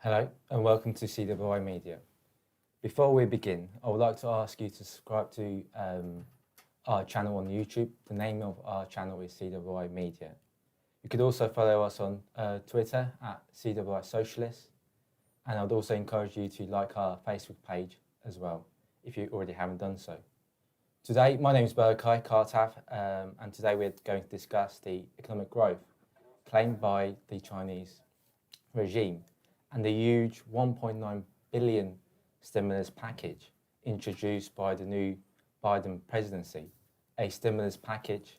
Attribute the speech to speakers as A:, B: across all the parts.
A: Hello and welcome to CWI Media. Before we begin, I would like to ask you to subscribe to our channel on YouTube. The name of our channel is CWI Media. You could also follow us on Twitter at CWI Socialist, and I'd also encourage you to like our Facebook page as well, if you already haven't done so. Today, my name is Berkay Kartav, and today we're going to discuss the economic growth claimed by the Chinese regime and the huge 1.9 billion stimulus package introduced by the new Biden presidency, a stimulus package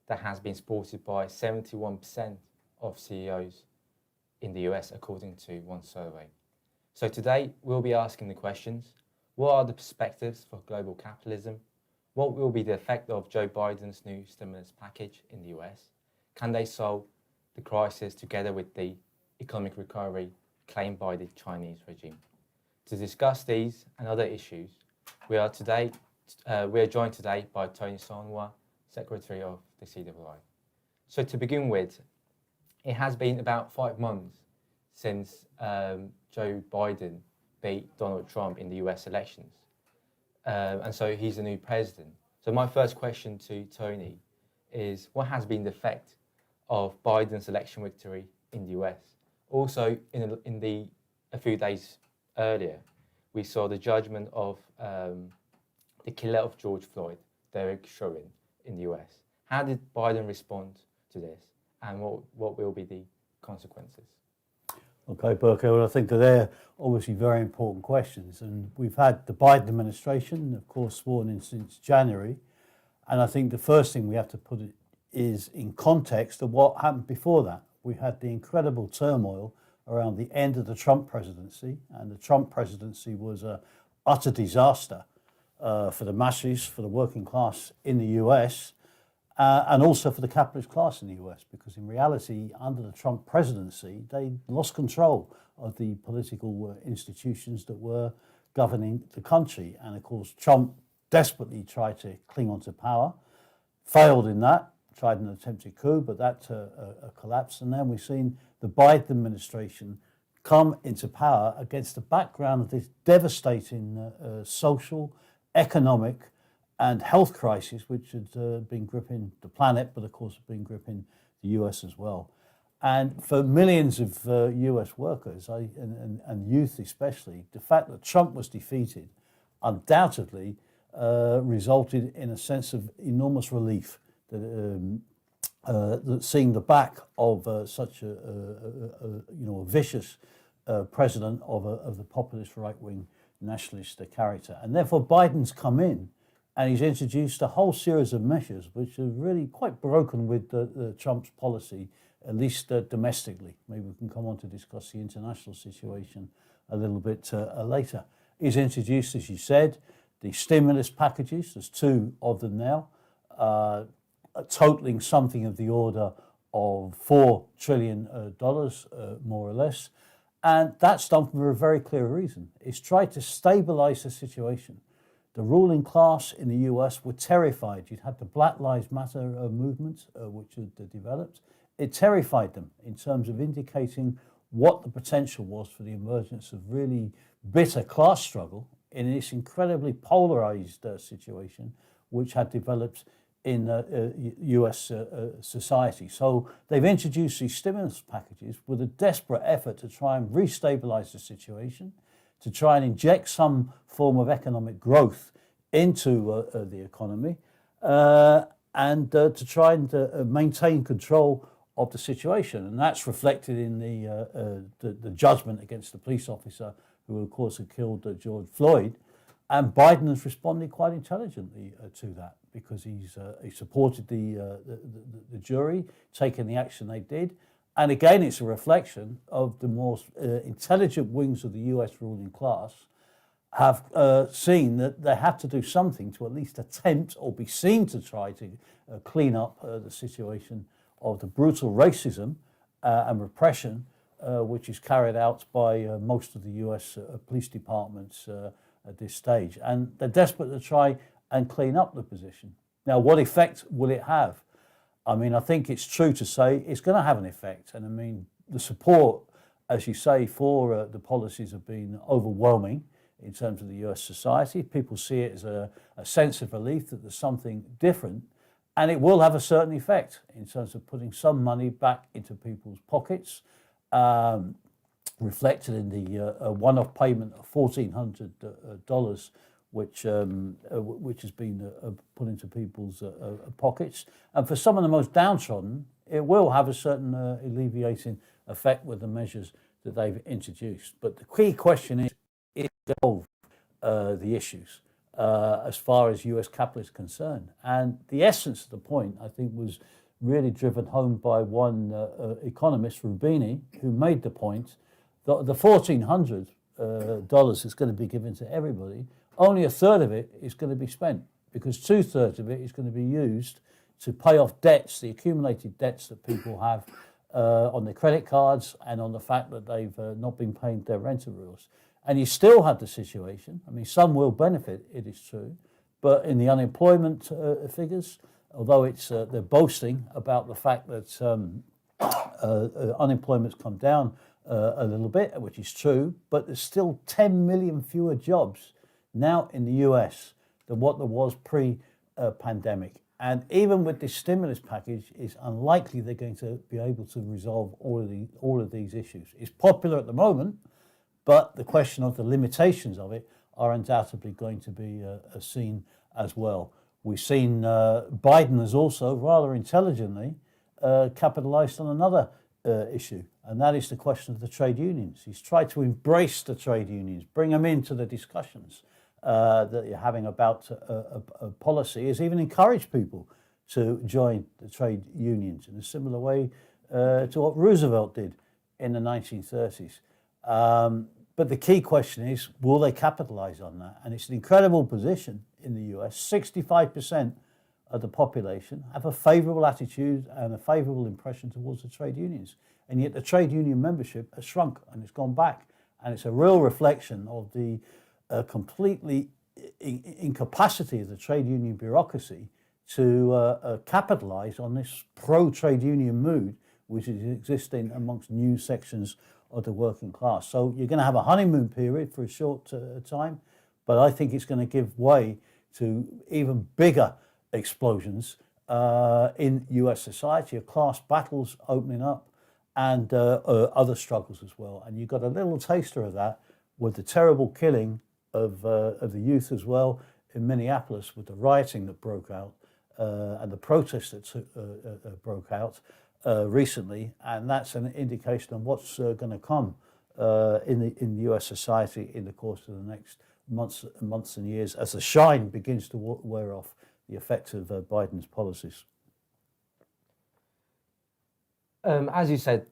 A: that has been supported by 71% of CEOs in the US, according to one survey. So today we'll be asking the questions: what are the perspectives for global capitalism? What will be the effect of Joe Biden's new stimulus package in the US? Can they solve the crisis together with the economic recovery claimed by the Chinese regime? To discuss these and other issues, we are joined today by Tony Sanwa, Secretary of the CWI. So to begin with, it has been about 5 months since Joe Biden beat Donald Trump in the US elections. And so he's the new president. So my first question to Tony is, what has been the effect of Biden's election victory in the US? Also, a few days earlier, we saw the judgment of the killer of George Floyd, Derek Chauvin, in the US. How did Biden respond to this, and what will be the consequences?
B: Okay, Berkay, well, I think that they're obviously very important questions. And we've had the Biden administration, of course, sworn in since January. And I think the first thing we have to put it is in context of what happened before that. We had the incredible turmoil around the end of the Trump presidency, and the Trump presidency was an utter disaster for the masses, for the working class in the US, and also for the capitalist class in the US, because in reality, under the Trump presidency, they lost control of the political institutions that were governing the country. And of course, Trump desperately tried to cling on to power, failed in that, tried an attempted coup, but that collapsed. And then we've seen the Biden administration come into power against the background of this devastating social, economic, and health crisis, which had been gripping the planet, but of course had been gripping the US as well. And for millions of US workers and youth especially, the fact that Trump was defeated undoubtedly resulted in a sense of enormous relief that seeing the back of such a vicious president of the populist right-wing nationalist character. And therefore Biden's come in and he's introduced a whole series of measures which are really quite broken with Trump's policy, at least domestically. Maybe we can come on to discuss the international situation a little bit later. He's introduced, as you said, the stimulus packages. There's 2 of them now, totaling something of the order of $4 trillion, more or less. And that's done for a very clear reason. It's tried to stabilize the situation. The ruling class in the US were terrified. You'd had the Black Lives Matter movement, which had developed. It terrified them in terms of indicating what the potential was for the emergence of really bitter class struggle in this incredibly polarized situation which had developed in US society. So they've introduced these stimulus packages with a desperate effort to try and restabilize the situation, to try and inject some form of economic growth into the economy, and to try and maintain control of the situation. And that's reflected in the judgment against the police officer who, of course, had killed George Floyd. And Biden has responded quite intelligently to that, because he supported the jury, taking the action they did. And again, it's a reflection of the more intelligent wings of the US ruling class have seen that they have to do something to at least attempt or be seen to try to clean up the situation of the brutal racism and repression which is carried out by most of the US police departments at this stage. And they're desperate to try and clean up the position. Now, what effect will it have? I mean, I think it's true to say it's going to have an effect. And I mean, the support as you say, the policies have been overwhelming in terms of the US society. People see it as a sense of relief that there's something different, and it will have a certain effect in terms of putting some money back into people's pockets, reflected in the one-off payment of $1,400, which has been put into people's pockets. And for some of the most downtrodden, it will have a certain alleviating effect with the measures that they've introduced. But the key question is solve the issues as far as US capital is concerned. And the essence of the point, I think, was really driven home by one economist, Rubini, who made the point that the $1,400 is going to be given to everybody. Only a third of it is going to be spent, because 2/3 of it is going to be used to pay off debts, the accumulated debts that people have on their credit cards, and on the fact that they've not been paying their rent arrears. And you still have the situation, I mean, some will benefit, it is true, but in the unemployment figures, although they're boasting about the fact that unemployment's come down a little bit, which is true, but there's still 10 million fewer jobs now in the US than what there was pre-pandemic. And even with this stimulus package, it's unlikely they're going to be able to resolve all of these issues. It's popular at the moment, but the question of the limitations of it are undoubtedly going to be seen as well. We've seen Biden has also, rather intelligently, capitalized on another issue, and that is the question of the trade unions. He's tried to embrace the trade unions, bring them into the discussions that you're having about a policy. He's even encouraged people to join the trade unions in a similar way to what Roosevelt did in the 1930s. But the key question is, will they capitalize on that? And it's an incredible position in the US. 65% of the population have a favorable attitude and a favorable impression towards the trade unions. And yet the trade union membership has shrunk and it's gone back. And it's a real reflection of the completely incapacity of the trade union bureaucracy to capitalize on this pro-trade union mood, which is existing amongst new sections of the working class. So you're going to have a honeymoon period for a short time, but I think it's going to give way to even bigger explosions in US society, of class battles opening up, and other struggles as well. And you got a little taster of that with the terrible killing of the youth as well in Minneapolis, with the rioting that broke out and the protests that broke out recently. And that's an indication of what's going to come in US society in the course of the next months and years, as the shine begins to wear off the effects of Biden's policies.
A: As you said,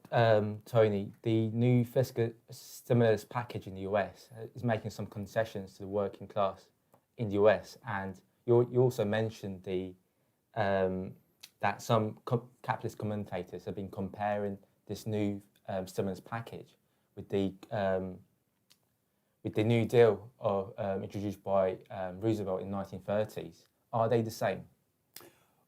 A: Tony, the new fiscal stimulus package in the US is making some concessions to the working class in the US, and you also mentioned that some capitalist commentators have been comparing this new stimulus package with the New Deal introduced by Roosevelt in the 1930s. Are they the same?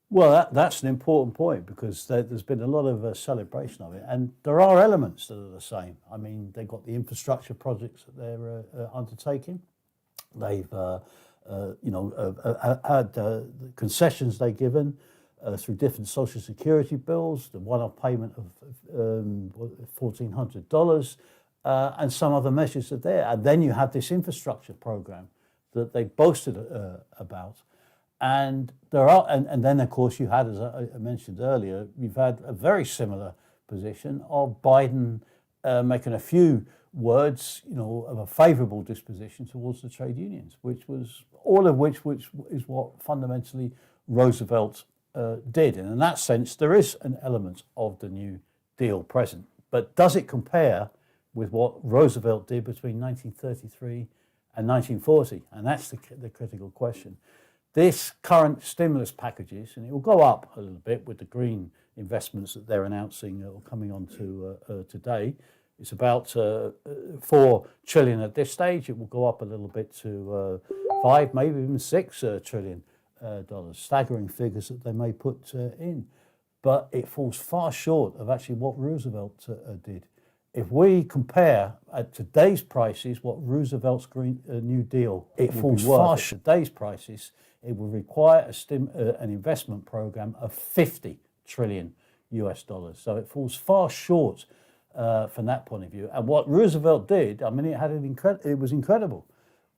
B: Well, that's an important point, because there's been a lot of celebration of it, and there are elements that are the same. I mean, they've got the infrastructure projects that they're undertaking. They've had the concessions they've given through different social security bills, the one-off payment of $1,400, and some other measures are there. And then you have this infrastructure program that they boasted about. And then of course you had, as I mentioned earlier, you've had a very similar position of Biden making a few words, of a favourable disposition towards the trade unions, which is what fundamentally Roosevelt did. And in that sense, there is an element of the New Deal present. But does it compare with what Roosevelt did between 1933 and 1940? And that's the critical question. This current stimulus packages, and it will go up a little bit with the green investments that they're announcing or coming on to today. It's about $4 trillion at this stage. It will go up a little bit to $5, maybe even $6 trillion. Staggering figures that they may put in. But it falls far short of actually what Roosevelt did if we compare at today's prices what Roosevelt's New Deal, it falls far short. At today's prices, it would require an investment program of 50 trillion US dollars. So it falls far short from that point of view. And what Roosevelt did, I mean, it was incredible.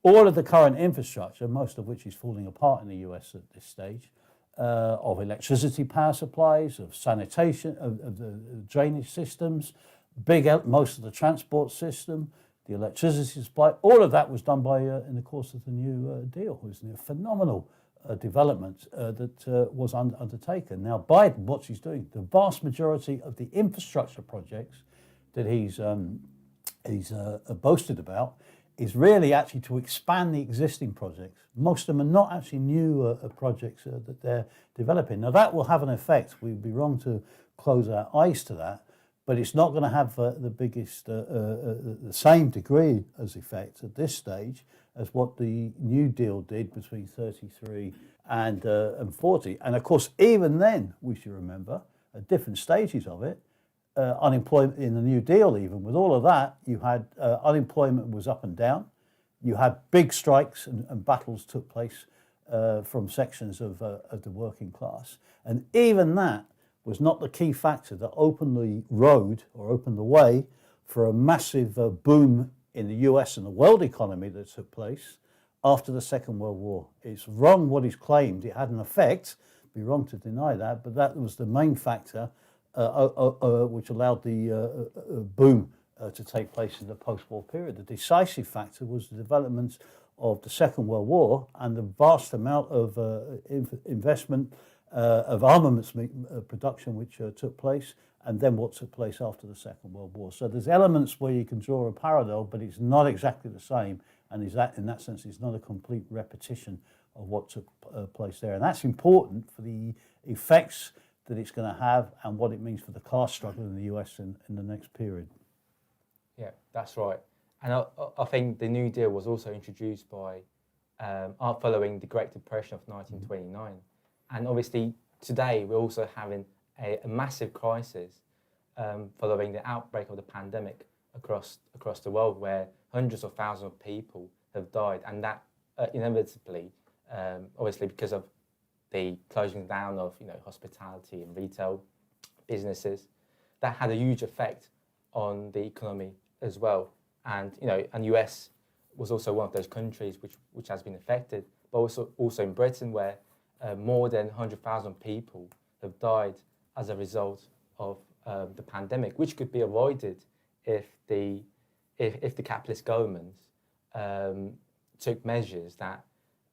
B: All of the current infrastructure, most of which is falling apart in the US at this stage, of electricity power supplies, of sanitation, of the drainage systems, most of the transport system, the electricity supply, all of that was done by in the course of the New Deal. It was a phenomenal development that was undertaken. Now Biden, what he's doing, the vast majority of the infrastructure projects that he's boasted about is really actually to expand the existing projects. Most of them are not actually new projects that they're developing. Now that will have an effect. We'd be wrong to close our eyes to that, but it's not going to have the biggest, the same degree as effect at this stage as what the New Deal did between 33 and 40. And of course, even then, we should remember, at different stages of it, unemployment in the New Deal, even with all of that, you had unemployment was up and down. You had big strikes and battles took place from sections of the working class. And even that was not the key factor that opened the road or opened the way for a massive boom in the US and the world economy that took place after the Second World War. It's wrong what is claimed. It had an effect. It'd be wrong to deny that, but that was the main factor which allowed the boom to take place in the post-war period. The decisive factor was the development of the Second World War and the vast amount of investment of armaments production which took place, and then what took place after the Second World War. So there's elements where you can draw a parallel, but it's not exactly the same, and in that sense it's not a complete repetition of what took place there. And that's important for the effects that it's going to have and what it means for the class struggle in the US in the next period.
A: Yeah, that's right. And I think the New Deal was also introduced by following the Great Depression of 1929. And obviously today we're also having a massive crisis following the outbreak of the pandemic across the world, where hundreds of thousands of people have died, and that inevitably, obviously because of the closing down of hospitality and retail businesses, that had a huge effect on the economy as well. And and US was also one of those countries which has been affected, but also in Britain, where more than 100,000 people have died as a result of the pandemic, which could be avoided if the capitalist governments took measures that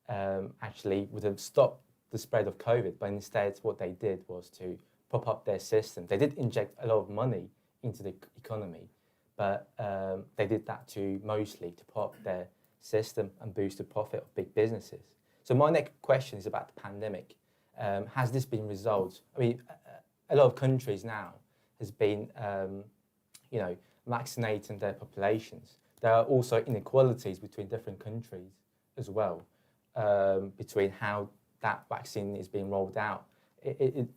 A: actually would have stopped the spread of COVID, but instead what they did was to prop up their system. They did inject a lot of money into the economy, but they did that mostly to prop up their system and boost the profit of big businesses. So my next question is about the pandemic. Has this been resolved? I mean, a lot of countries now has been, vaccinating their populations. There are also inequalities between different countries as well, between how that vaccine is being rolled out. It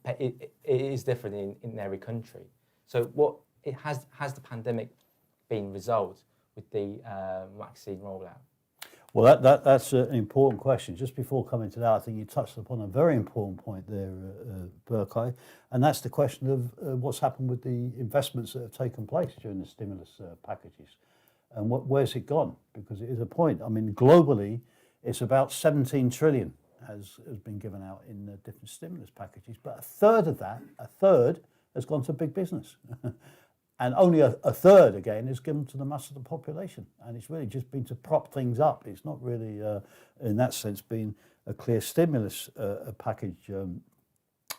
A: is different in every country. So has the pandemic been resolved with the vaccine rollout?
B: Well, that's an important question. Just before coming to that, I think you touched upon a very important point there, Berkay, and that's the question of what's happened with the investments that have taken place during the stimulus packages, and where's it gone? Because it is a point. I mean, globally, it's about 17 trillion has been given out in different stimulus packages, but a third of that, has gone to big business. And only a third, again, is given to the mass of the population. And it's really just been to prop things up. It's not really, in that sense, been a clear stimulus package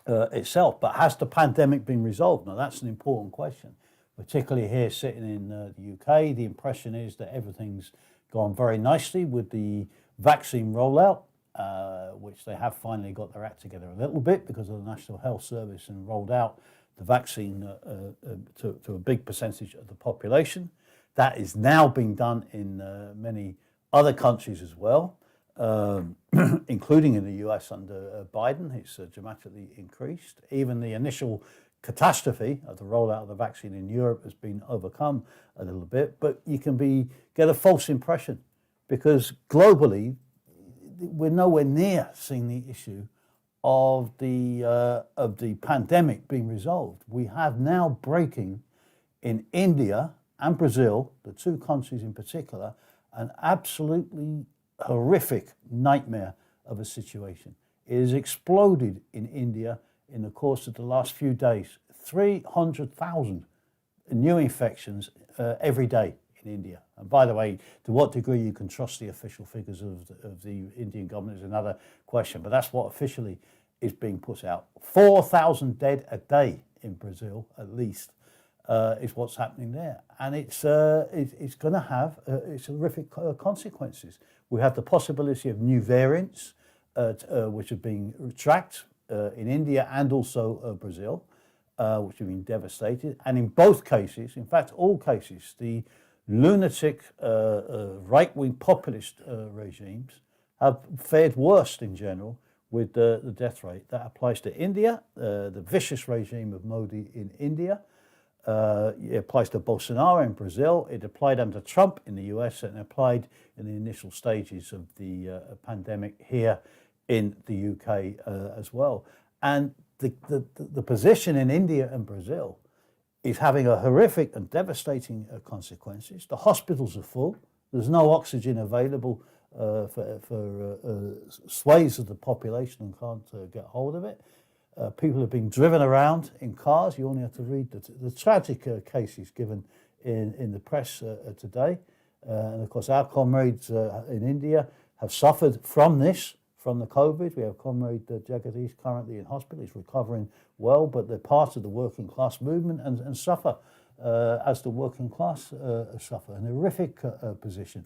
B: itself. But has the pandemic been resolved? Now, that's an important question, particularly here sitting in the UK. The impression is that everything's gone very nicely with the vaccine rollout, which they have finally got their act together a little bit because of the National Health Service and rolled out the vaccine to a big percentage of the population. That is now being done in many other countries as well, including in the US under Biden. It's dramatically increased. Even the initial catastrophe of the rollout of the vaccine in Europe has been overcome a little bit, but you can get a false impression because globally we're nowhere near seeing the issue of the pandemic being resolved. We have now breaking in India and Brazil, the two countries in particular, an absolutely horrific nightmare of a situation. It has exploded in India in the course of the last few days. 300,000 new infections every day in India. And by the way, to what degree you can trust the official figures of the Indian government is another question, but that's what officially is being put out. 4,000 dead a day in Brazil, at least, is what's happening there. And it's going to have it's horrific consequences. We have the possibility of new variants, which are being tracked in India and also Brazil, which have been devastated. And in both cases, in fact, all cases, the lunatic right-wing populist regimes have fared worst in general with the death rate. That applies to India, the vicious regime of Modi in India. It applies to Bolsonaro in Brazil. It applied under Trump in the US and applied in the initial stages of the pandemic here in the UK as well. And the position in India and Brazil is having a horrific and devastating consequences. The hospitals are full. There's no oxygen available for swathes of the population and can't get hold of it. People are being driven around in cars. You only have to read the tragic cases given in the press today. And of course, our comrades in India have suffered from this, from the COVID. We have Comrade Jagadish currently in hospital. He's recovering well, but they're part of the working class movement and suffer as the working class suffer. An horrific position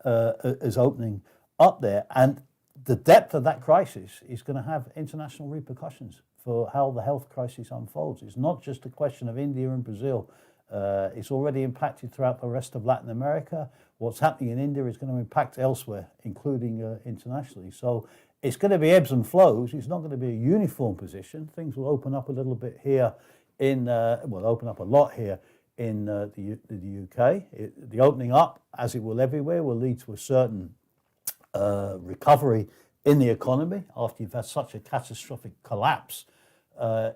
B: is opening up there. And the depth of that crisis is going to have international repercussions for how the health crisis unfolds. It's not just a question of India and Brazil. It's already impacted throughout the rest of Latin America. What's happening in India is going to impact elsewhere, including internationally. So it's going to be ebbs and flows. It's not going to be a uniform position. Things will open up a little bit here open up a lot here in the UK. The opening up, as it will everywhere, will lead to a certain recovery in the economy after you've had such a catastrophic collapse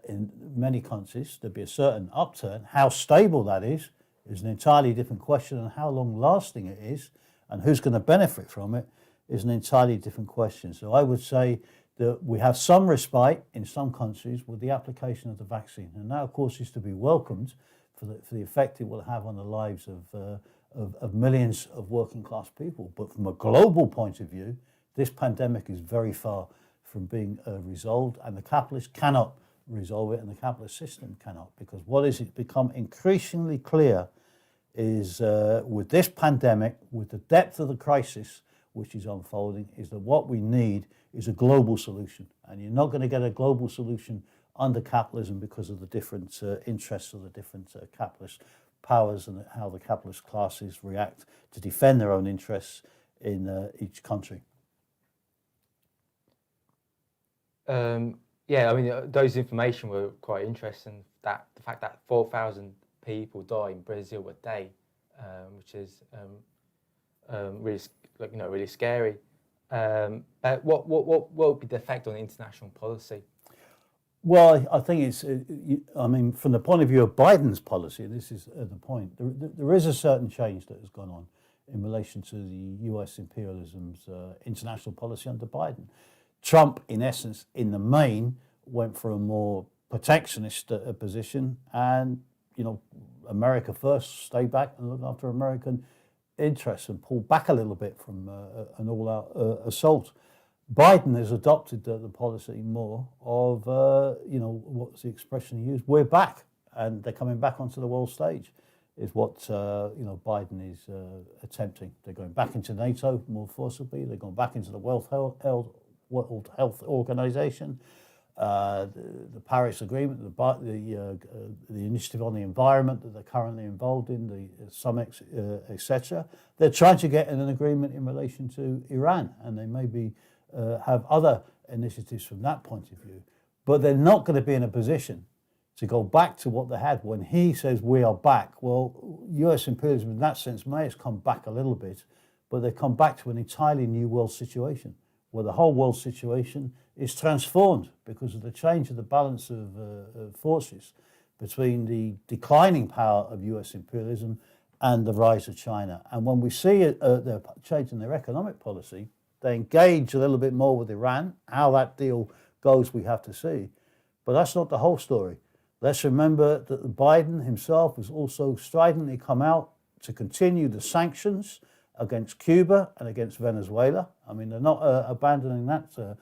B: in many countries. There'll be a certain upturn. How stable that is an entirely different question, and how long lasting it is and who's going to benefit from it is an entirely different question. So I would say that we have some respite in some countries with the application of the vaccine, and that of course is to be welcomed for the effect it will have on the lives of millions of working class people. But from a global point of view, this pandemic is very far from being resolved, and the capitalists cannot resolve it, and the capitalist system cannot, because what has become increasingly clear is with this pandemic, with the depth of the crisis which is unfolding, is that what we need is a global solution. And you're not going to get a global solution under capitalism because of the different interests of the different capitalist powers and how the capitalist classes react to defend their own interests in each country.
A: Yeah, I mean, those information were quite interesting. That the fact that 4,000 people die in Brazil a day, which is really, really scary. But what would be the effect on international policy?
B: Well, I think it's. I mean, from the point of view of Biden's policy, this is the point. There is a certain change that has gone on in relation to the U.S. imperialism's international policy under Biden. Trump, in essence, in the main, went for a more protectionist position, and America first, stay back and look after American interests, and pull back a little bit from an all-out assault. Biden has adopted the policy more of, what's the expression he used? We're back, and they're coming back onto the world stage, is what Biden is attempting. They're going back into NATO more forcibly. They're going back into the World Health Organization, the Paris Agreement, the initiative on the environment that they're currently involved in, the summits, etc. They're trying to get an agreement in relation to Iran, and they maybe have other initiatives from that point of view. But they're not going to be in a position to go back to what they had when he says we are back. Well, US imperialism in that sense may have come back a little bit, but they've come back to an entirely new world situation where the whole world situation is transformed because of the change of the balance of forces between the declining power of US imperialism and the rise of China. And when we see they're changing their economic policy, they engage a little bit more with Iran. How that deal goes, we have to see. But that's not the whole story. Let's remember that Biden himself has also stridently come out to continue the sanctions against Cuba and against Venezuela. I mean, they're not abandoning that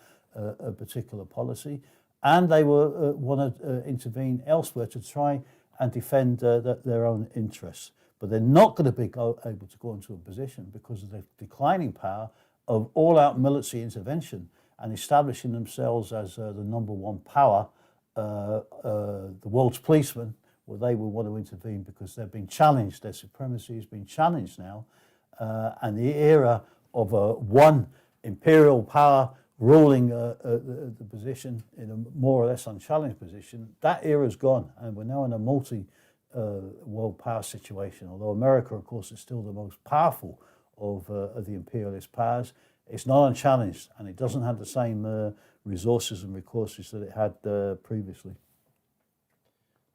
B: particular policy. And they will want to intervene elsewhere to try and defend their own interests. But they're not going to be able to go into a position because of the declining power of all-out military intervention and establishing themselves as the number one power, the world's policeman, where they will want to intervene because they've been challenged, their supremacy has been challenged now, and the era of one imperial power ruling the position in a more or less unchallenged position, that era's gone, and we're now in a multi-world power situation. Although America, of course, is still the most powerful of the imperialist powers, it's not unchallenged, and it doesn't have the same resources and recourses that it had previously.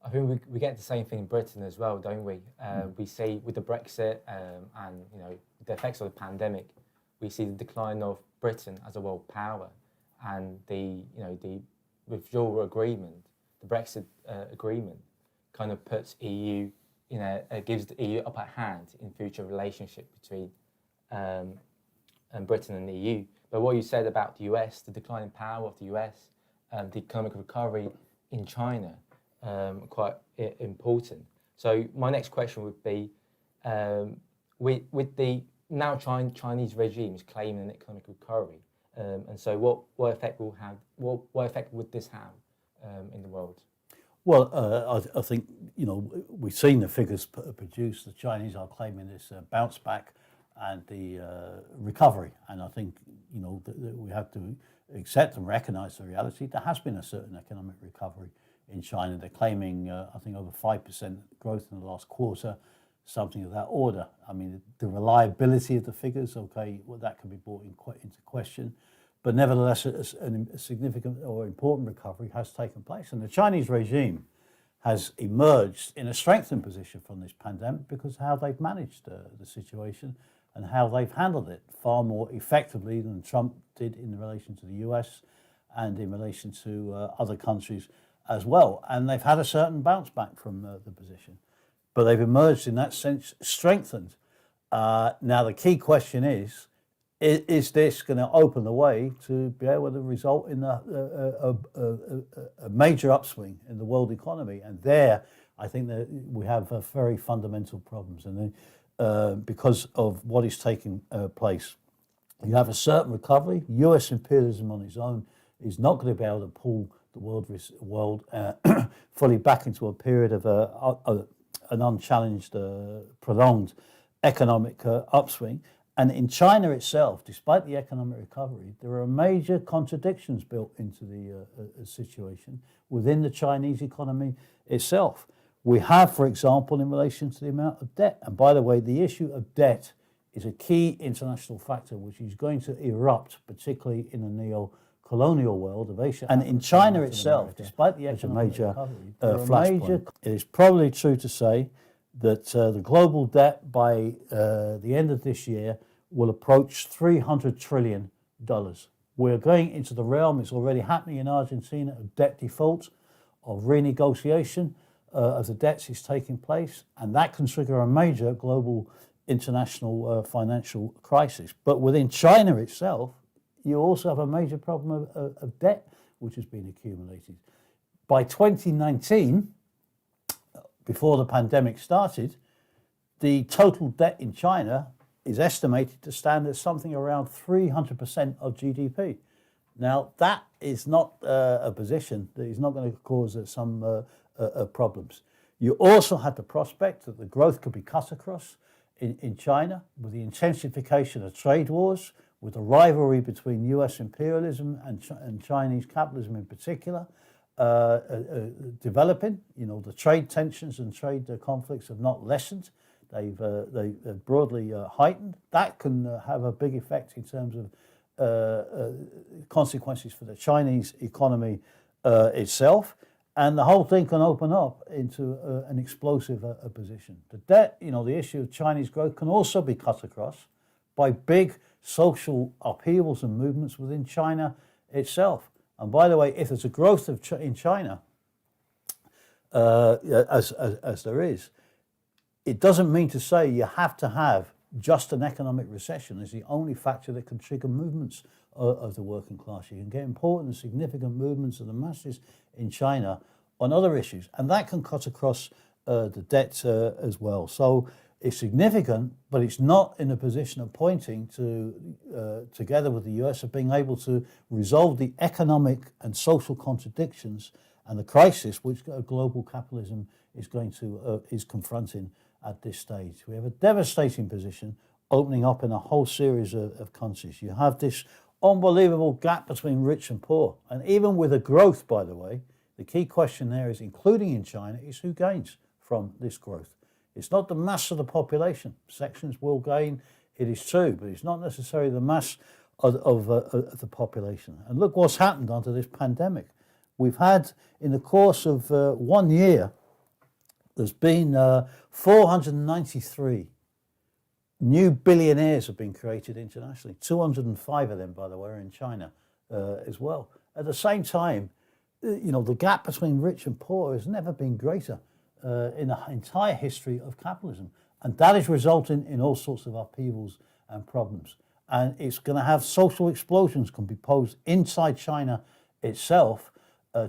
A: I think we get the same thing in Britain as well, don't we? We see with the Brexit and the effects of the pandemic, we see the decline of Britain as a world power, and the withdrawal agreement, the Brexit agreement, kind of puts EU, gives the EU upper hand in future relationship between Britain and the EU. But what you said about the US, the declining power of the US, the economic recovery in China, quite important. So my next question would be, with the now Chinese regime is claiming an economic recovery, and so what effect would this have in the world?
B: Well, I think we've seen the figures produced. The Chinese are claiming this bounce back and the recovery, and I think that we have to accept and recognise the reality. There has been a certain economic recovery in China. They're claiming, I think, over 5% growth in the last quarter, something of that order. I mean, the reliability of the figures, okay, well, that can be brought into question. But nevertheless, a significant or important recovery has taken place. And the Chinese regime has emerged in a strengthened position from this pandemic because of how they've managed the situation and how they've handled it far more effectively than Trump did in relation to the US and in relation to other countries as well. And they've had a certain bounce back from the position. But they've emerged in that sense strengthened. Now, the key question is this going to open the way to be able to result in a major upswing in the world economy? And there, I think that we have very fundamental problems. And because of what is taking place, you have a certain recovery. US imperialism on its own is not going to be able to pull the world fully back into a period of an unchallenged, prolonged economic upswing. And in China itself, despite the economic recovery, there are major contradictions built into the situation within the Chinese economy itself. We have, for example, in relation to the amount of debt. And by the way, the issue of debt is a key international factor which is going to erupt, particularly in the neo-colonial world of Asia. And in China itself, despite the economic recovery, flashpoint. It is probably true to say that the global debt by the end of this year will approach $300 trillion. We're going into the realm, it's already happening in Argentina, of debt default, of renegotiation of the debts is taking place, and that can trigger a major global international financial crisis. But within China itself, you also have a major problem of debt which has been accumulated. By 2019, before the pandemic started, the total debt in China is estimated to stand at something around 300% of GDP. Now, that is not a position that is not going to cause some problems. You also had the prospect that the growth could be cut across in China with the intensification of trade wars, with the rivalry between US imperialism and Chinese capitalism in particular, developing. The trade tensions and trade conflicts have not lessened. They've broadly heightened. That can have a big effect in terms of consequences for the Chinese economy itself. And the whole thing can open up into an explosive position. The debt, the issue of Chinese growth can also be cut across by big social upheavals and movements within China itself. And by the way, if there's a growth in China, as there is, it doesn't mean to say you have to have just an economic recession as the only factor that can trigger movements of the working class. You can get important and significant movements of the masses in China on other issues, and that can cut across the debt as well. So it's significant, but it's not in a position of pointing to, together with the US, of being able to resolve the economic and social contradictions and the crisis which global capitalism is confronting at this stage. We have a devastating position opening up in a whole series of countries. You have this unbelievable gap between rich and poor, and even with a growth, by the way, the key question there is, including in China, is who gains from this growth. It's not the mass of the population. Sections will gain, it is true, but it's not necessarily the mass of the population. And look what's happened under this pandemic. We've had, in the course of 1 year, there's been 493 new billionaires have been created internationally. 205 of them, by the way, are in China as well. At the same time, the gap between rich and poor has never been greater in the entire history of capitalism. And that is resulting in all sorts of upheavals and problems. And it's going to have social explosions can be posed inside China itself,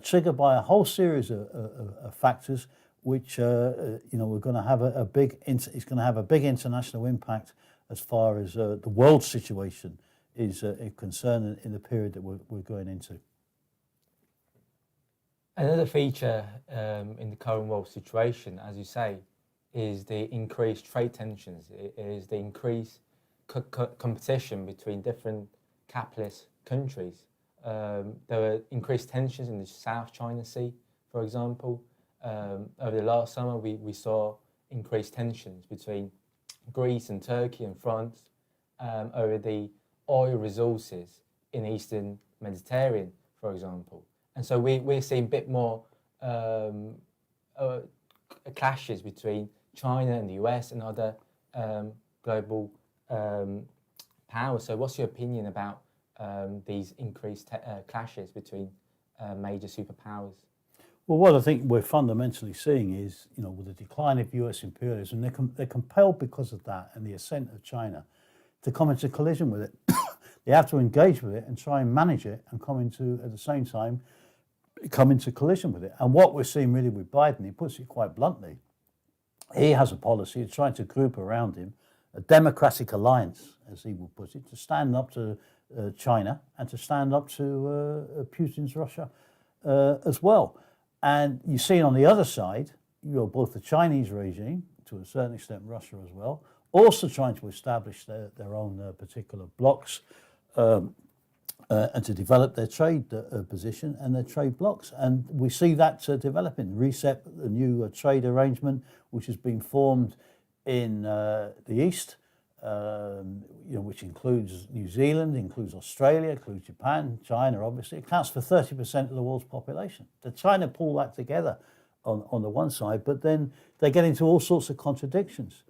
B: triggered by a whole series of factors, which we're going to have it's going to have a big international impact as far as the world situation is concerned in the period that we're going into.
A: Another feature in the current world situation, as you say, is the increased trade tensions. It is the increased competition between different capitalist countries. There were increased tensions in the South China Sea, for example. Over the last summer, we saw increased tensions between Greece and Turkey and France over the oil resources in the Eastern Mediterranean, for example. And so we're seeing a bit more clashes between China and the US and other global powers. So what's your opinion about these increased clashes between major superpowers?
B: Well, what I think we're fundamentally seeing is, with the decline of US imperialism, they're compelled because of that and the ascent of China to come into collision with it. They have to engage with it and try and manage it and at the same time, come into collision with it. And what we're seeing really with Biden, he puts it quite bluntly, he has a policy of trying to group around him a democratic alliance, as he will put it, to stand up to China and to stand up to Putin's Russia as well. And you see on the other side, both the Chinese regime, to a certain extent Russia as well, also trying to establish their own particular blocks and to develop their trade position and their trade blocks. And we see that developing. RCEP, the new trade arrangement, which has been formed in the East, which includes New Zealand, includes Australia, includes Japan, China, obviously, accounts for 30% of the world's population. The China pull that together on the one side, but then they get into all sorts of contradictions.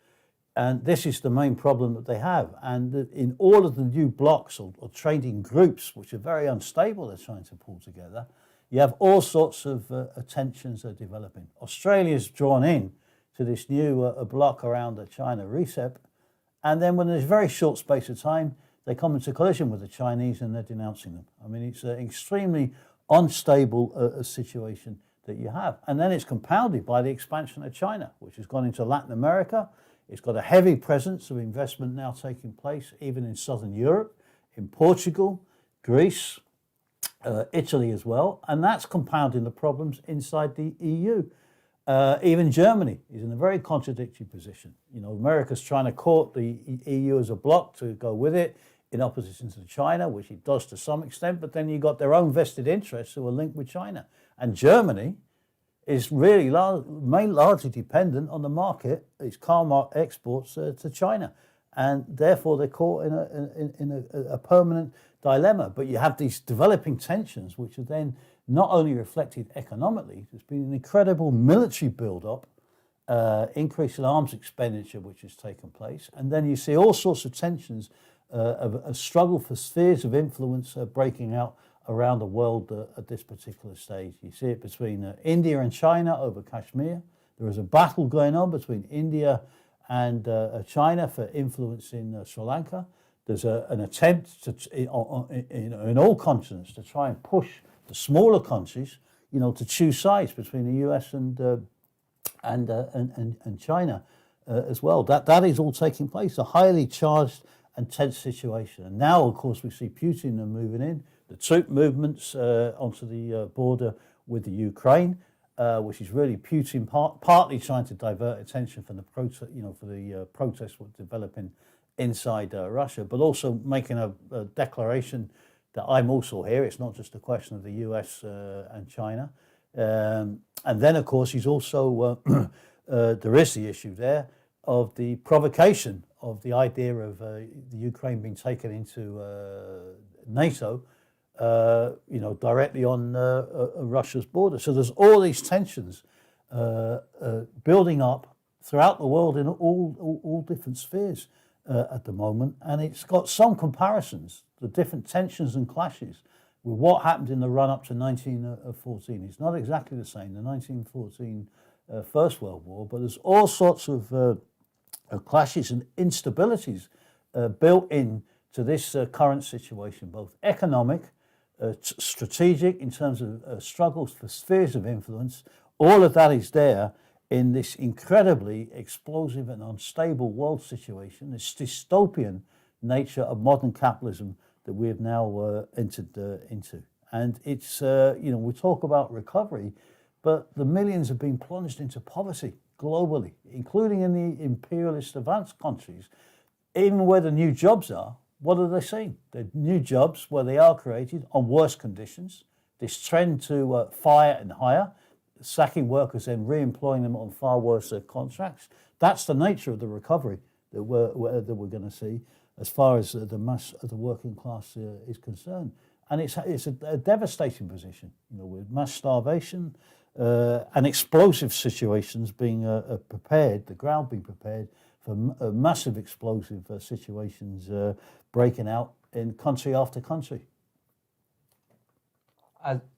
B: And this is the main problem that they have. And in all of the new blocks or trading groups, which are very unstable, they're trying to pull together, you have all sorts of tensions that are developing. Australia's drawn in to this new block around the China RCEP. And then when there's a very short space of time, they come into collision with the Chinese and they're denouncing them. I mean, it's an extremely unstable situation that you have. And then it's compounded by the expansion of China, which has gone into Latin America. It's got a heavy presence of investment now taking place, even in Southern Europe, in Portugal, Greece, Italy as well. And that's compounding the problems inside the EU. Even Germany is in a very contradictory position. America's trying to court the EU as a bloc to go with it in opposition to China, which it does to some extent, but then you've got their own vested interests who are linked with China. And Germany is really largely dependent on the market, its car exports to China. And therefore, they're caught in a permanent dilemma. But you have these developing tensions, which are then not only reflected economically, there's been an incredible military build-up, increase in arms expenditure which has taken place. And then you see all sorts of tensions, of a struggle for spheres of influence breaking out around the world at this particular stage. You see it between India and China over Kashmir. There is a battle going on between India and China for influence in Sri Lanka. There's an attempt in all continents to try and push the smaller countries, to choose sides between the US and China as well. That is all taking place, a highly charged and tense situation. And now, of course, we see Putin moving in, the troop movements onto the border with the Ukraine, which is really Putin partly trying to divert attention from the protests developing inside Russia, but also making a declaration that I'm also here. It's not just a question of the US and China. And then, of course, he's also, there is the issue there of the provocation of the idea of the Ukraine being taken into NATO, directly on Russia's border. So there's all these tensions building up throughout the world in all different spheres at the moment. And it's got some comparisons, the different tensions and clashes, with what happened in the run-up to 1914. It's not exactly the same, the 1914 First World War, but there's all sorts of clashes and instabilities built in to this current situation, both economic, strategic in terms of struggles for spheres of influence. All of that is there in this incredibly explosive and unstable world situation, this dystopian nature of modern capitalism that we have now entered into. And it's, we talk about recovery, but the millions have been plunged into poverty globally, including in the imperialist advanced countries. Even where the new jobs are, what are they seeing? The new jobs where they are created on worse conditions, this trend to fire and hire, sacking workers and re-employing them on far worse contracts. That's the nature of the recovery that we're going to see as far as the mass of the working class is concerned. And it's a devastating position, with mass starvation and explosive situations being prepared, the ground being prepared for massive explosive situations breaking out in country after country.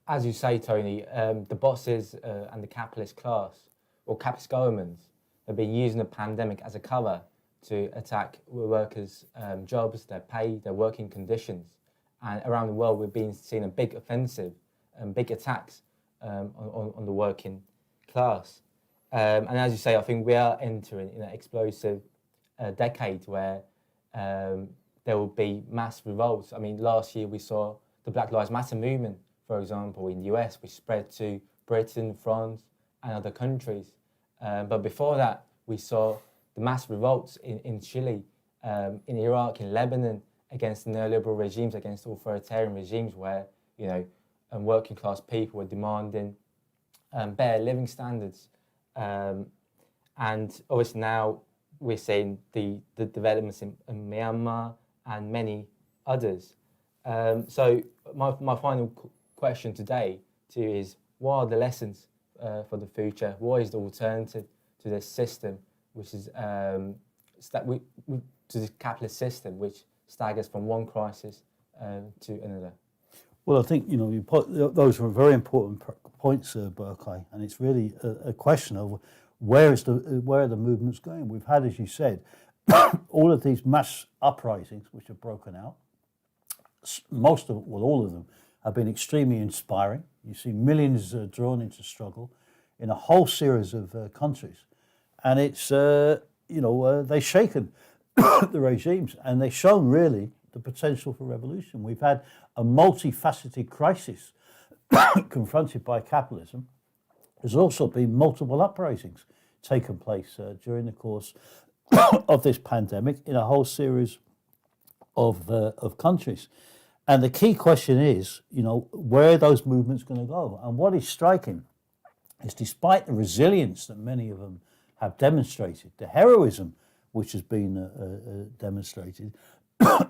A: As you say, Tony, the bosses and the capitalist class, or capitalist governments, have been using the pandemic as a cover to attack workers' jobs, their pay, their working conditions. And around the world, we've been seeing a big offensive and big attacks on the working class. And as you say, I think we are entering in an explosive decade where there will be mass revolts. I mean, last year we saw the Black Lives Matter movement, for example, in the US, which spread to Britain, France, and other countries. But before that, we saw the mass revolts in Chile, in Iraq, in Lebanon, against neoliberal regimes, against authoritarian regimes where, working class people were demanding better living standards. And obviously now we're seeing the developments in Myanmar and many others. So my final question today to you is, what are the lessons for the future? What is the alternative to this system, which is to this capitalist system, which staggers from one crisis to another?
B: Well, I think you put those are very important points, Berkay, and it's really a question of where are the movements going. We've had, as you said, all of these mass uprisings which have broken out. All of them have been extremely inspiring. You see millions drawn into struggle in a whole series of countries, and it's they've shaken the regimes, and they've shown really the potential for revolution. We've had a multifaceted crisis confronted by capitalism. There's also been multiple uprisings taken place during the course of this pandemic in a whole series of countries. And the key question is, where are those movements going to go? And what is striking is, despite the resilience that many of them have demonstrated, the heroism which has been demonstrated,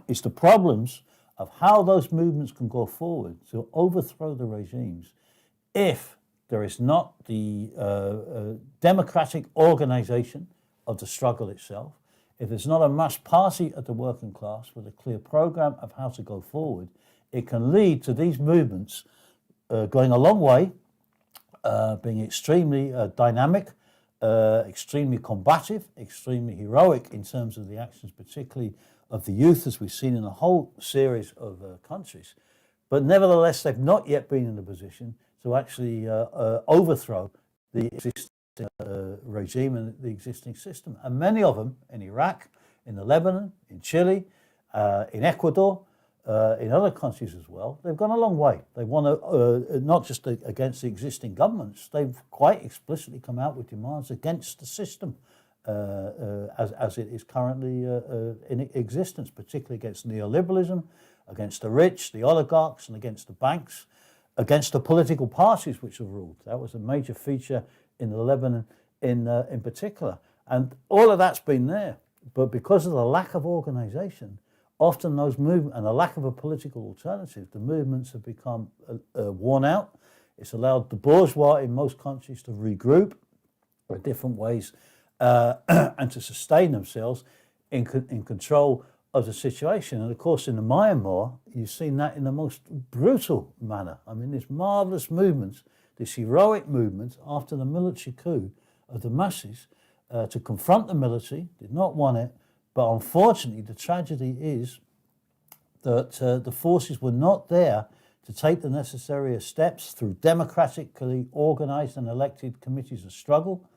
B: is the problems of how those movements can go forward to overthrow the regimes if there is not the democratic organisation of the struggle itself, if there's not a mass party of the working class with a clear programme of how to go forward. It can lead to these movements going a long way, being extremely dynamic, extremely combative, extremely heroic in terms of the actions, particularly of the youth, as we've seen in a whole series of countries. But nevertheless, they've not yet been in a position to actually overthrow the existing regime and the existing system. And many of them in Iraq, in the Lebanon, in Chile, in Ecuador, in other countries as well, they've gone a long way. They want to, not just against the existing governments, they've quite explicitly come out with demands against the system as it is currently in existence, particularly against neoliberalism, against the rich, the oligarchs, and against the banks, against the political parties which have ruled. That was a major feature in the Lebanon in particular. And all of that's been there. But because of the lack of organisation, often those movements and the lack of a political alternative, the movements have become worn out. It's allowed the bourgeois in most countries to regroup in different ways and to sustain themselves in control of the situation. And of course, in the Myanmar, you've seen that in the most brutal manner. I mean, this marvellous movement, this heroic movement after the military coup of the masses to confront the military, did not want it. But unfortunately, the tragedy is that the forces were not there to take the necessary steps through democratically organised and elected committees of struggle,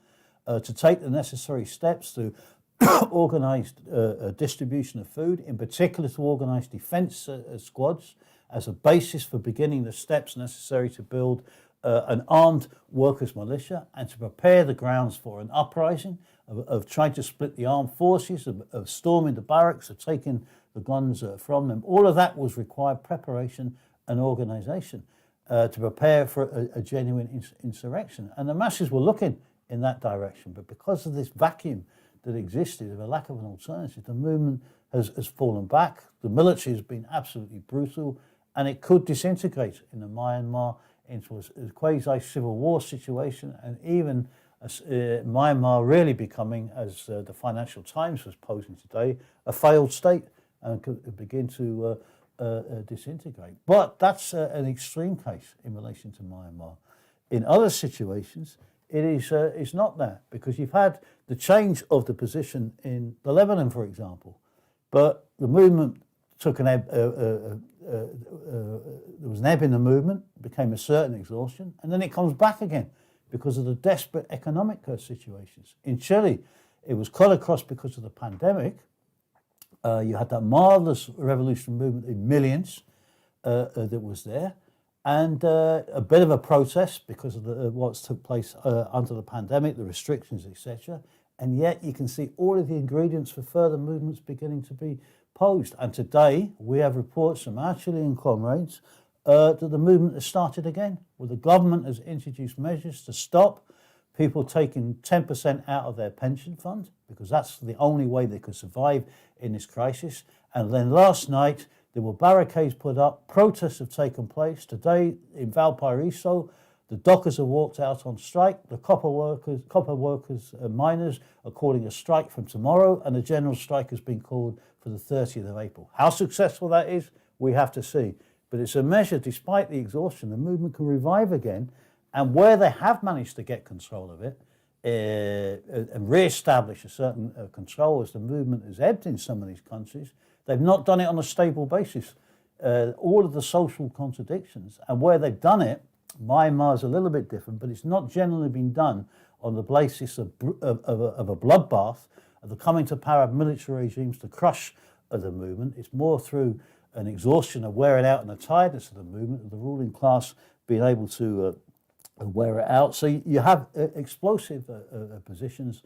B: to take the necessary steps through organised distribution of food, in particular to organise defence squads as a basis for beginning the steps necessary to build an armed workers' militia and to prepare the grounds for an uprising, of trying to split the armed forces, of storming the barracks, of taking the guns from them. All of that was required preparation and organisation to prepare for a genuine insurrection. And the masses were looking in that direction. But because of this vacuum that existed, of a lack of an alternative, the movement has fallen back. The military has been absolutely brutal, and it could disintegrate in the Myanmar into a quasi-civil war situation, and even Myanmar really becoming, as the Financial Times was posing today, a failed state and could begin to disintegrate. But that's an extreme case in relation to Myanmar. In other situations, it's not that, because you've had the change of the position in the Lebanon, for example, but the movement took an ebb, there was an ebb in the movement, became a certain exhaustion, and then it comes back again because of the desperate economic situations. In Chile, it was cut across because of the pandemic. You had that marvellous revolutionary movement in millions that was there, and a bit of a protest because of what took place under the pandemic, the restrictions, etc. And yet you can see all of the ingredients for further movements beginning to be posed. And today we have reports from our Chilean comrades that the movement has started again, where the government has introduced measures to stop people taking 10% out of their pension fund, because that's the only way they could survive in this crisis. And then last night, there were barricades put up, protests have taken place. Today in Valparaiso, the dockers have walked out on strike. The copper workers, miners are calling a strike from tomorrow, and a general strike has been called for the 30th of April. How successful that is, we have to see. But it's a measure, despite the exhaustion, the movement can revive again. And where they have managed to get control of it and re-establish a certain control as the movement has ebbed in some of these countries, they've not done it on a stable basis. All of the social contradictions, and where they've done it, Myanmar is a little bit different, but it's not generally been done on the basis of a bloodbath, of the coming to power of military regimes to crush the movement. It's more through an exhaustion, a wearing out and a tiredness of the movement, of the ruling class being able to wear it out. So you have explosive positions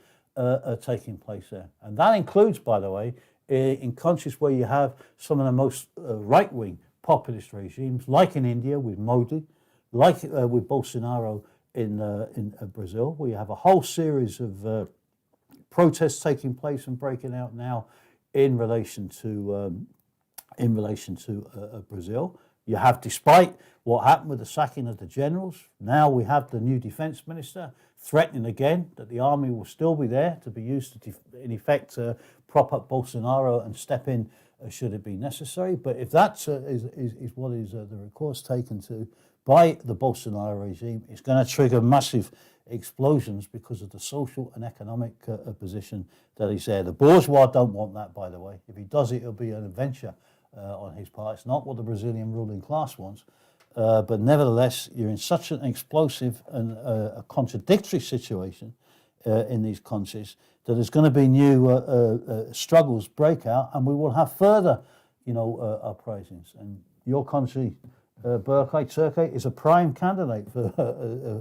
B: taking place there. And that includes, by the way, in countries where you have some of the most right-wing populist regimes, like in India with Modi, like with Bolsonaro in Brazil, where you have a whole series of protests taking place and breaking out now in relation to Brazil. You have, despite what happened with the sacking of the generals, now we have the new defence minister threatening again that the army will still be there to be used to, in effect, prop up Bolsonaro and step in should it be necessary. But if that is what is the recourse taken to by the Bolsonaro regime, it's going to trigger massive explosions because of the social and economic position that is there. The bourgeois don't want that, by the way. If he does it, it'll be an adventure on his part. It's not what the Brazilian ruling class wants. But nevertheless, you're in such an explosive and a contradictory situation in these countries that there's going to be new struggles break out, and we will have further, uprisings. And your country, Turkey, is a prime candidate for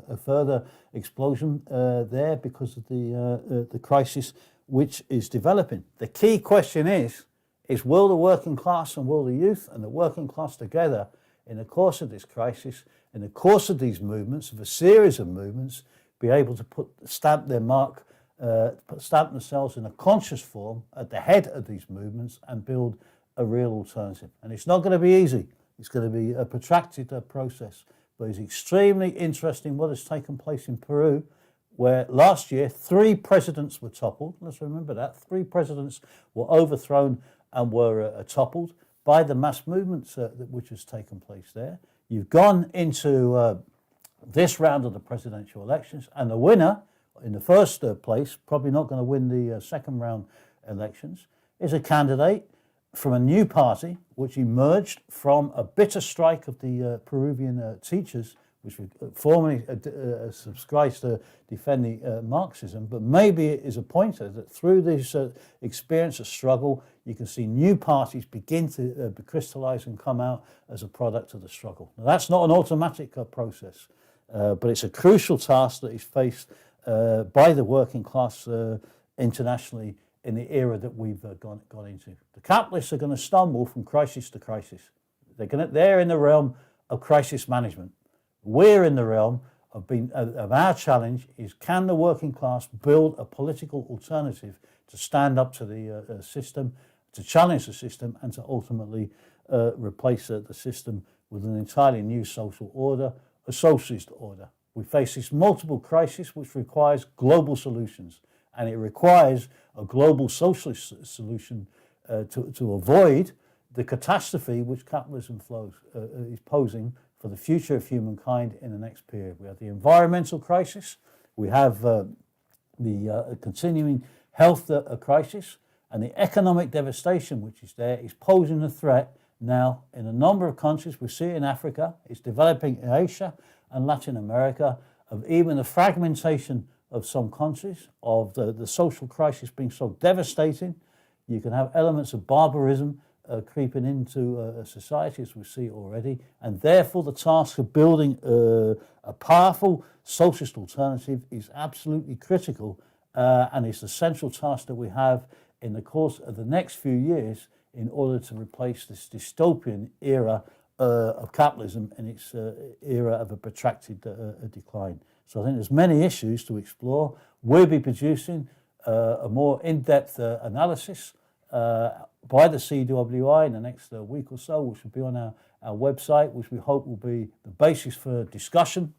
B: a further explosion there because of the crisis which is developing. The key question is will the working class and will the youth and the working class together, in the course of this crisis, in the course of these movements, of a series of movements, be able to stamp their mark, stamp themselves in a conscious form at the head of these movements and build a real alternative. And it's not going to be easy. It's going to be a protracted process. But it's extremely interesting what has taken place in Peru, where last year 3 presidents were toppled. Let's remember that. 3 presidents were overthrown and were toppled by the mass movements which has taken place there. You've gone into this round of the presidential elections, and the winner in the first place, probably not going to win the second round elections, is a candidate from a new party which emerged from a bitter strike of the Peruvian teachers, which formerly subscribes to defending Marxism, but maybe it is a pointer that through this experience of struggle, you can see new parties begin to crystallise and come out as a product of the struggle. Now, that's not an automatic process, but it's a crucial task that is faced by the working class internationally in the era that we've gone into. The capitalists are going to stumble from crisis to crisis. They're in the realm of crisis management. We're in the realm of our challenge is, can the working class build a political alternative to stand up to the system, to challenge the system, and to ultimately replace the system with an entirely new social order, a socialist order. We face this multiple crisis which requires global solutions, and it requires a global socialist solution to avoid the catastrophe which capitalism is posing for the future of humankind in the next period. We have the environmental crisis, we have the continuing health crisis, and the economic devastation which is there is posing a threat now in a number of countries. We see it in Africa, it's developing in Asia and Latin America, of even the fragmentation of some countries, of the social crisis being so devastating. You can have elements of barbarism creeping into society, as we see already, and therefore the task of building a powerful socialist alternative is absolutely critical, and it's the central task that we have in the course of the next few years in order to replace this dystopian era of capitalism and its era of a protracted decline. So I think there's many issues to explore. We'll be producing a more in-depth analysis by the CWI in the next week or so, which will be on our website, which we hope will be the basis for discussion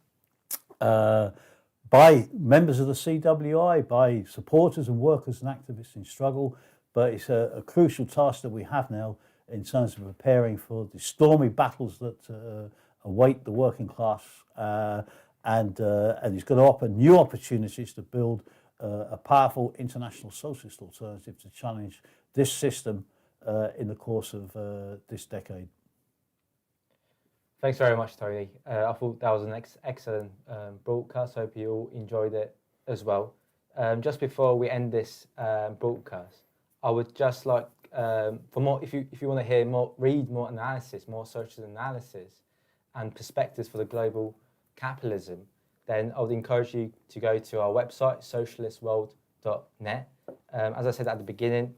B: by members of the CWI, by supporters and workers and activists in struggle. But it's a crucial task that we have now in terms of preparing for the stormy battles that await the working class, and it's going to offer new opportunities to build a powerful international socialist alternative to challenge this system in the course of this decade.
A: Thanks very much, Tony. I thought that was an excellent broadcast. Hope you all enjoyed it as well. Just before we end this broadcast, I would just like for more, if you want to hear more, read more analysis, more social analysis and perspectives for the global capitalism, then I would encourage you to go to our website, socialistworld.net. As I said at the beginning,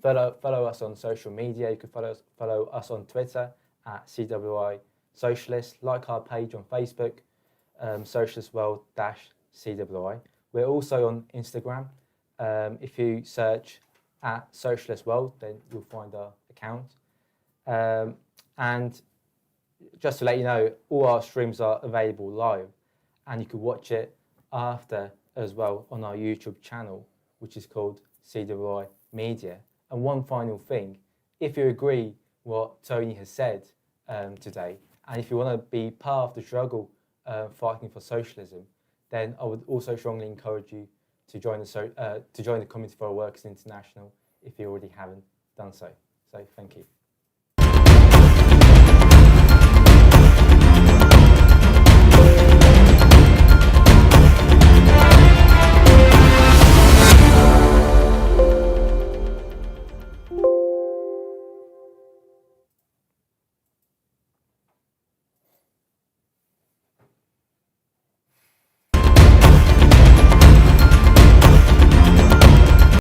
A: follow us on social media. You can follow us on Twitter at CWI Socialist. Like our page on Facebook, Socialist World CWI. We're also on Instagram. If you search at Socialist World, then you'll find our account. And just to let you know, all our streams are available live, and you can watch it after as well on our YouTube channel, which is called CWI Media. And one final thing, if you agree what Tony has said today, and if you want to be part of the struggle fighting for socialism, then I would also strongly encourage you to join the Committee for Our Workers International if you already haven't done so. So thank you.